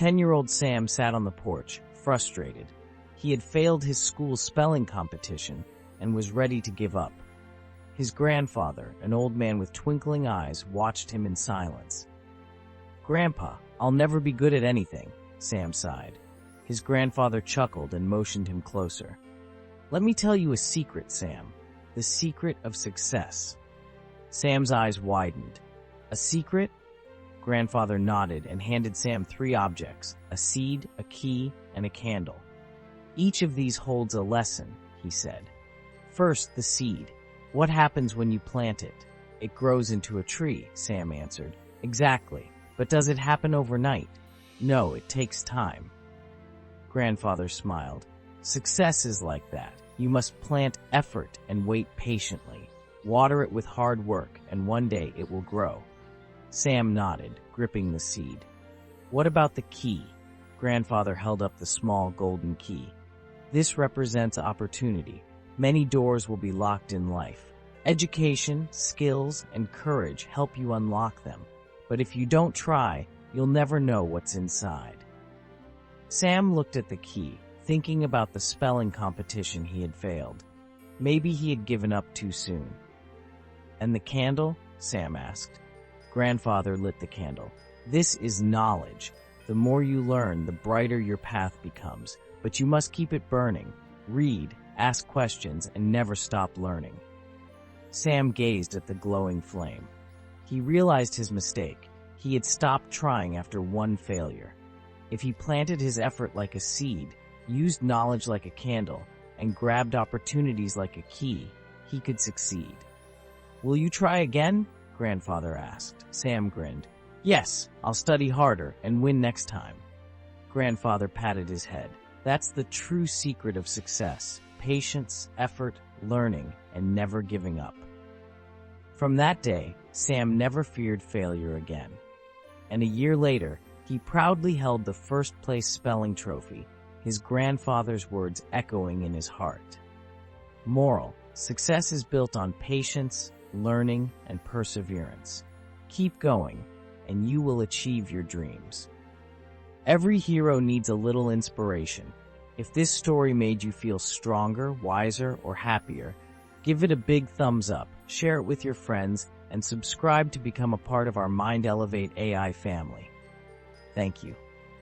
10-year-old Sam sat on the porch, frustrated. He had failed his school spelling competition and was ready to give up. His grandfather, an old man with twinkling eyes, watched him in silence. "Grandpa, I'll never be good at anything," Sam sighed. His grandfather chuckled and motioned him closer. "Let me tell you a secret, Sam. The secret of success." Sam's eyes widened. "A secret?" Grandfather nodded and handed Sam 3 objects, a seed, a key, and a candle. "Each of these holds a lesson," he said. "First, the seed. What happens when you plant it?" "It grows into a tree," Sam answered. "Exactly. But does it happen overnight?" "No, it takes time." Grandfather smiled. "Success is like that. You must plant effort and wait patiently. Water it with hard work, and one day it will grow." Sam nodded, gripping the seed. "What about the key?" Grandfather held up the small golden key. "This represents opportunity. Many doors will be locked in life. Education, skills, and courage help you unlock them. But if you don't try, you'll never know what's inside." Sam looked at the key, thinking about the spelling competition he had failed. Maybe he had given up too soon. "And the candle?" Sam asked. Grandfather lit the candle. "This is knowledge. The more you learn, the brighter your path becomes. But you must keep it burning. Read, ask questions, and never stop learning." Sam gazed at the glowing flame. He realized his mistake. He had stopped trying after one failure. If he planted his effort like a seed, used knowledge like a candle, and grabbed opportunities like a key, he could succeed. "Will you try again?" Grandfather asked. Sam grinned. "Yes, I'll study harder and win next time." Grandfather patted his head. "That's the true secret of success: patience, effort, learning, and never giving up." From that day, Sam never feared failure again. And a year later, he proudly held the first-place spelling trophy, his grandfather's words echoing in his heart. Moral: success is built on patience, learning, and perseverance. Keep going, and you will achieve your dreams. Every hero needs a little inspiration. If this story made you feel stronger, wiser, or happier, give it a big thumbs up, share it with your friends, and subscribe to become a part of our Mind Elevate AI family. Thank you.